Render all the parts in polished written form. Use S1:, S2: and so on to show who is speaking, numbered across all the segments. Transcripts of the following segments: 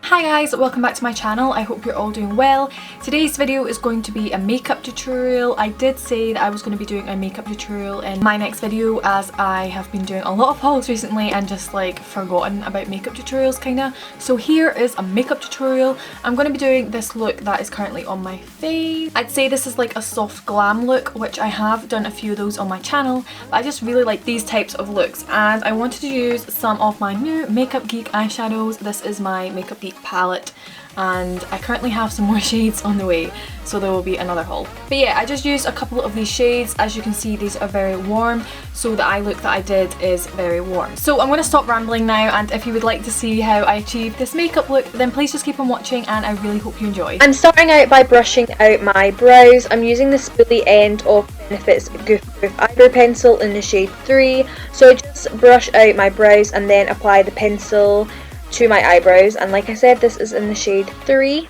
S1: Hi guys, welcome back to my channel. I hope you're all doing well. Today's video is going to be a makeup tutorial. I did say that I was going to be doing a makeup tutorial in my next video, as I have been doing a lot of hauls recently and just like forgotten about makeup tutorials kinda. So here is a makeup tutorial. I'm going to be doing this look that is currently on my face. I'd say this is like a soft glam look, which I have done a few of those on my channel, but I just really like these types of looks and I wanted to use some of my new Makeup Geek eyeshadows. This is my Makeup Geek palette and I currently have some more shades on the way, so there will be another haul. But yeah, I just used a couple of these shades. As you can see, these are very warm, so the eye look that I did is very warm. So I'm going to stop rambling now, and if you would like to see how I achieved this makeup look, then please just keep on watching and I really hope you enjoy. I'm starting out by brushing out my brows. I'm using the spoolie end of Benefit's Goof Proof eyebrow pencil in the shade 3. So I just brush out my brows and then apply the pencil to my eyebrows, and like I said, this is in the shade 3.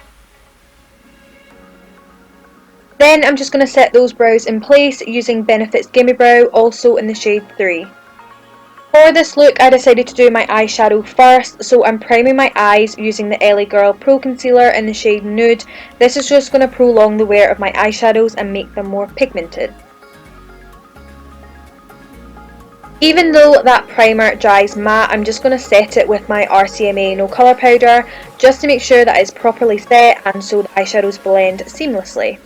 S1: Then I'm just going to set those brows in place using Benefit's Gimme Brow, also in the shade 3. For this look I decided to do my eyeshadow first, so I'm priming my eyes using the LA Girl Pro Concealer in the shade Nude. This is just going to prolong the wear of my eyeshadows and make them more pigmented. Even though that primer dries matte, I'm just going to set it with my RCMA No Colour Powder just to make sure that it's properly set and so the eyeshadows blend seamlessly.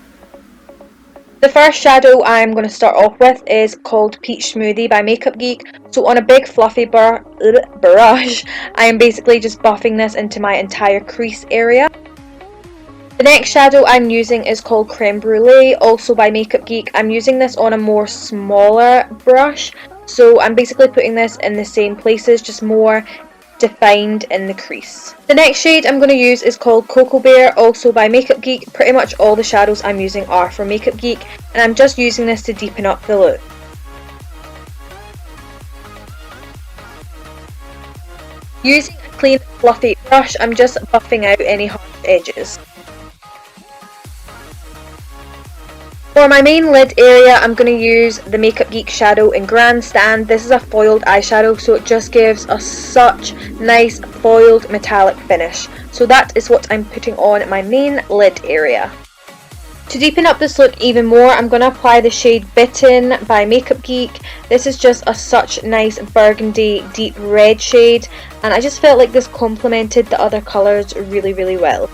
S1: The first shadow I'm going to start off with is called Peach Smoothie by Makeup Geek. So on a big fluffy brush, I am basically just buffing this into my entire crease area. The next shadow I'm using is called Creme Brulee, also by Makeup Geek. I'm using this on a more smaller brush. So I'm basically putting this in the same places, just more defined in the crease. The next shade I'm going to use is called Cocoa Bear, also by Makeup Geek. Pretty much all the shadows I'm using are from Makeup Geek, and I'm just using this to deepen up the look. Using a clean fluffy brush, I'm just buffing out any harsh edges. For my main lid area, I'm going to use the Makeup Geek shadow in Grandstand. This is a foiled eyeshadow, so it just gives us such nice foiled metallic finish. So that is what I'm putting on my main lid area. To deepen up this look even more, I'm going to apply the shade Bitten by Makeup Geek. This is just a such nice burgundy deep red shade, and I just felt like this complemented the other colours really well.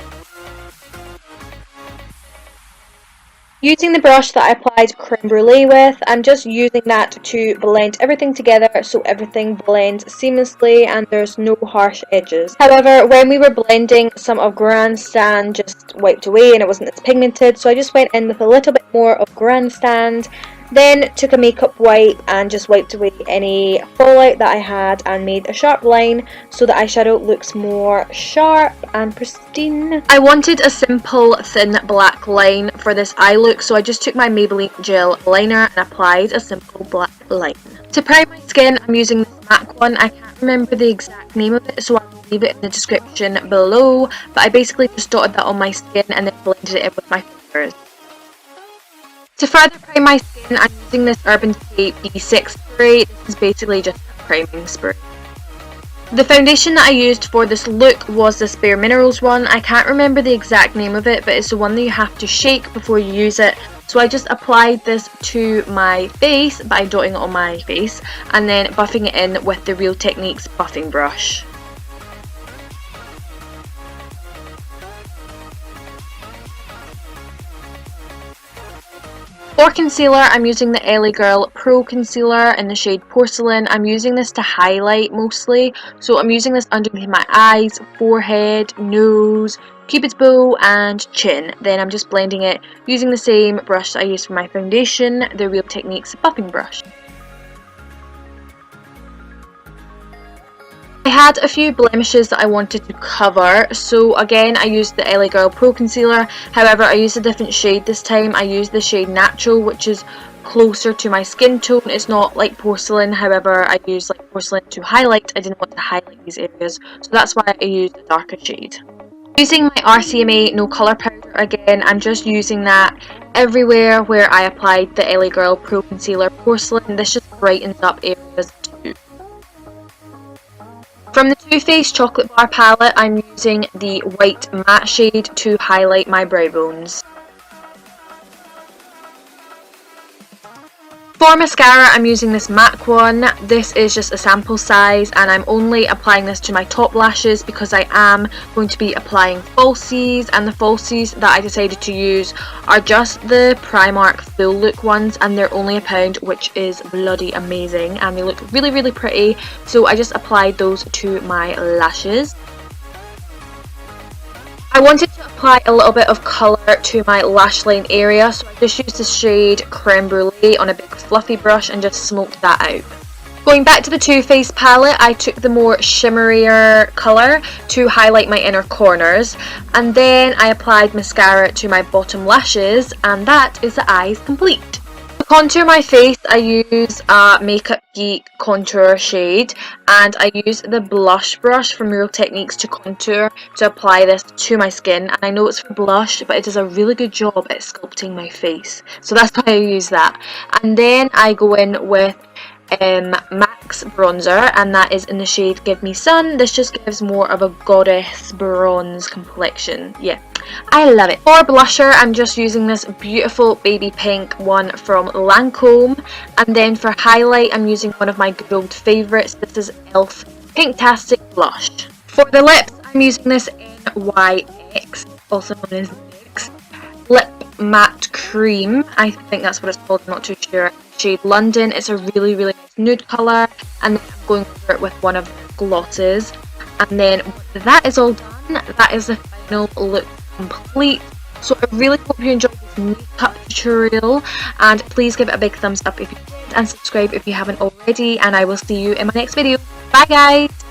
S1: Using the brush that I applied Creme Brulee with, I'm just using that to blend everything together so everything blends seamlessly and there's no harsh edges. However, when we were blending, some of Grandstand just wiped away and it wasn't as pigmented, so I just went in with a little bit more of Grandstand, then took a makeup wipe and just wiped away any fallout that I had and made a sharp line so the eyeshadow looks more sharp and pristine. I wanted a simple thin black line for this eye look, so I just took my Maybelline gel liner and applied a simple black line. To prime my skin, I'm using this MAC one. I can't remember the exact name of it, so I'll leave it in the description below, but I basically just dotted that on my skin and then blended it in with my fingers. To further prime my skin, I'm using this Urban Decay B6 spray. This is basically just a priming spray. The foundation that I used for this look was this Bare Minerals one. I can't remember the exact name of it, but it's the one that you have to shake before you use it. So I just applied this to my face by dotting it on my face and then buffing it in with the Real Techniques buffing brush. For concealer, I'm using the LA Girl Pro Concealer in the shade Porcelain. I'm using this to highlight mostly, so I'm using this underneath my eyes, forehead, nose, cupid's bow and chin. Then I'm just blending it using the same brush that I used for my foundation, the Real Techniques buffing brush. I had a few blemishes that I wanted to cover, so again I used the LA Girl Pro Concealer. However, I used a different shade this time. I used the shade Natural, which is closer to my skin tone. It's not like Porcelain, however I used like Porcelain to highlight. I didn't want to highlight these areas, so that's why I used a darker shade. Using my RCMA No Colour Powder again, I'm just using that everywhere where I applied the LA Girl Pro Concealer Porcelain. This just brightens up areas too. From the Too Faced Chocolate Bar palette, I'm using the white matte shade to highlight my brow bones. For mascara, I'm using this MAC one. This is just a sample size and I'm only applying this to my top lashes because I am going to be applying falsies, and the falsies that I decided to use are just the Primark Full Look ones and they're only £1, which is bloody amazing, and they look really, really pretty, so I just applied those to my lashes. I wanted to apply a little bit of colour to my lash line area, so I just used the shade Creme Brulee on a big fluffy brush and just smoked that out. Going back to the Too Faced palette, I took the more shimmerier colour to highlight my inner corners, and then I applied mascara to my bottom lashes, and that is the eyes complete. To contour my face, I use a Makeup Geek contour shade, and I use the blush brush from Real Techniques to contour to apply this to my skin. And I know it's for blush, but it does a really good job at sculpting my face, so that's why I use that. And then I go in with MAC's bronzer, and that is in the shade Give Me Sun. This just gives more of a goddess bronze complexion. Yeah, I love it. For blusher, I'm just using this beautiful baby pink one from Lancome, and then for highlight, I'm using one of my good old favourites. This is e.l.f. Pinktastic Blush. For the lips, I'm using this NYX, also known as NYX, Lip Matte Cream. I think that's what it's called, I'm not too sure. Shade London. It's a really, really nice nude colour, and then I'm going over it with one of the glosses. And then that is all done. That is the final look complete. So I really hope you enjoyed this makeup tutorial, and please give it a big thumbs up if you did, and subscribe if you haven't already, and I will see you in my next video. Bye guys!